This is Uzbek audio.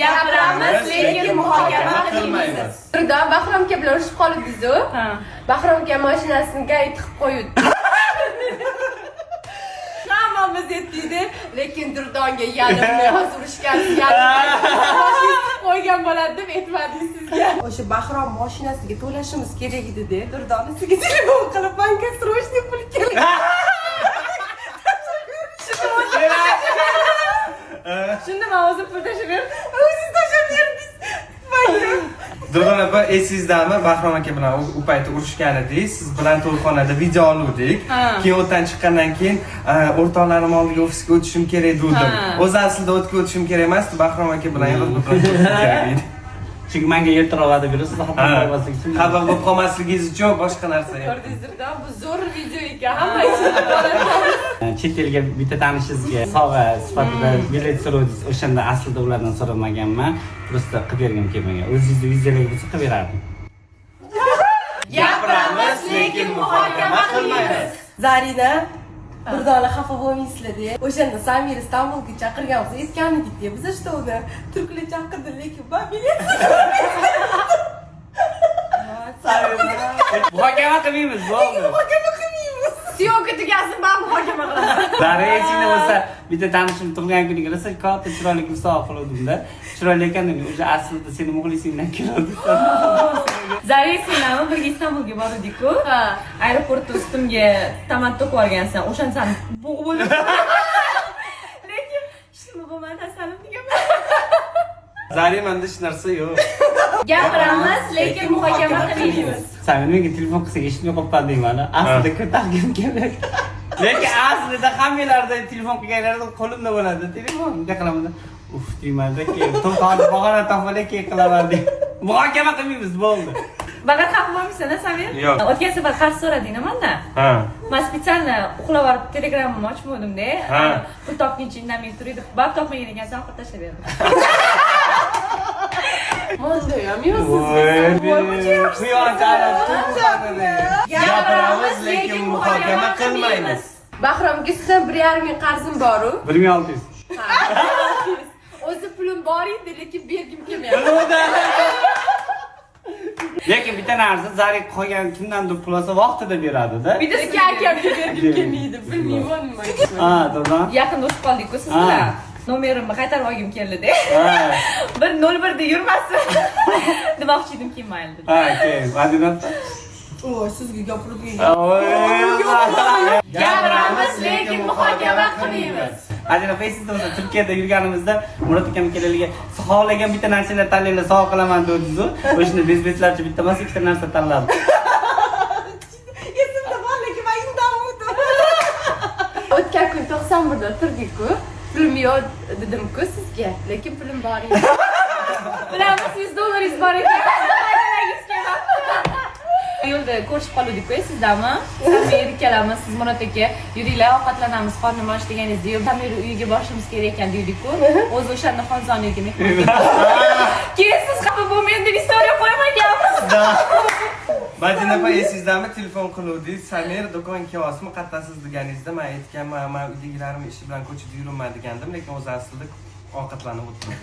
Gapiramiz, lekin muhokama qilmaymiz. Birdan Bahrom aka bilan urishib qolibdiz-ku. Bahrom aka mashinasiga tiqib qo'ydi. Hammamiz aytdik, lekin Durdonga yalimni hozir urishgan, qo'ygan bo'ladi deb aytmadik sizga. O'sha Bahrom mashinasiga to'lashimiz kerak edi-da, Durdonni sizga telefon qilib, banka срочный pul kerak. Shunda men o'zim pul tashib berdim. O'zingiz tashib berdingiz. Durdon opa, esizdami? Bahrom aka bilan u paytda urushgan edingiz. Siz bilan to'yxonada video oluvdik. Keyin o'tdan chiqqandan keyin o'rtoqlarim oldiga ofisga o'tishim kerak dedim. O'zi aslida o'tishim kerak emasdi. Bahrom aka bilan yig'ilib kerak edi. Chunki menga ertaroq berasiz, xafa bo'lmaslik uchun. Xafa bo'lib qolmasligingiz uchun boshqa narsa yo'q. Ko'rdingizda, bu zo'r video ekan. Hamma ishni Chet elga bitta tanishingizga sovg'a sifatida bilet so'radingiz. O'shanda aslida ulardan so'ramaganman. Prosta qilib bergim kelmagan. O'zingizni viziyalar bo'lsa qilib berardim. Gapiramiz, lekin muhokama qilmaymiz. Zarina, Durdonlar xafa bo'lmaysizlar-da. O'shanda Samir Istanbulga chaqirganmiz, aytgan edik-da. Biz ishda uni turklar chaqirdi, lekin men bilet. Muhokama qilmaymiz, bo'ldi. Muhokama qilmaymiz. Syomka tugasin, men muhokama qilaman. Dareychini bo'lsa, bitta tanishim tug'ilgan kuniga rosa katta chiroyli sovg'a qiluvdim-da. Chiroyli ekan, o'sha aslida seni muxlisingdan keladi. Zarey senami birga Istanbulga bordik-ku. Aeroportda ustimga tomat to'kib olgansan. O'shanda sen bo'g'ib bo'lib. Lekin ishni bo'lmadi, tasallim deganman. Zarimanda hech narsa yo'q. Gapiramiz, lekin muhokama qilmaymiz. Sen menga telefon qilsak eshitmay qolibman deyman. Aslida ko'targim kerak. Lekin aslida hammalarda telefon qilganlarda qo'limda bo'ladi. Telefon bunday qilaman. Uf, deyman-da, keyin to'xtatib bahona topib keyin qilaman deb. Muhokama qilmaymiz, bo'ldi. Faqat xafa bo'lmaysan-a, Samir? Yo'q. O'tgan safar qarz so'rading-a menda. Men spesialni uxlab olib Telegram'imni ochmadim-da. Pul topguncha indamay turib, bab topmagan ekansan, ovqat tashlab berdim. Mondayam yo'qsiz. Gapiramiz, lekin muhokama qilmaymiz. Bahromga sizdan 1,5 ming qarzim bor-ku. 1600. O'zi pulim bor edi, lekin bergim kelmayapti. Lekin bitta narsa, Zarek qolgan kimdandir pul olsa vaqtida beradi-da. Bitta akamga bergim kelmaydi, bilmayman nima. To'g'ri. Yaqinda o'tib qoldik-ku siz bilan. Nomerimni qaytarib olgim keldi-da. 101 da yurmasin. Demoqchi edim, keyin mayli dedi. Keyin, Madinatda. Oy, sizga gapirdim. Gapiramiz, lekin muhokama qilmaymiz. Adina Facebookda Turkiyada yurganimizda Murat akam kelaliga xohlagan bitta narsalar tanlaylar, sovg'a qilaman dedi-ku. O'shanda bezbetlarcha bitta emas, ikkita narsa tanladi. Esimda bor, lekin men indamdim. O'tgan kun 91 da turdik-ku. Pulim yo'q dedim-ku sizga, lekin pulim bor edi. Bilamiz, $100 bor ekan. Yo'lda ko'rishib qoldik-ku sizdanmi? Samir ikkalamiz, siz Murat aka, yuringlar, ovqatlanamiz, qornim och deganingizda, yo'q, Samir uyiga borishimiz kerak ekan dedik-ku. O'zi o'shanda xonzoniyaga mehmon. Keyin siz xafa bo'lmaydi deb istoriya qo'ymaganmiz. Madina opa, esizdami? Telefon qiluvdingiz. Samir do'konga kelyapsizmi? Qattasiz deganingizda men aytganman, men uydagilarim ishi bilan ko'chada yurmayman degandim, lekin o'zi aslida ovqatlanib o'tirdim.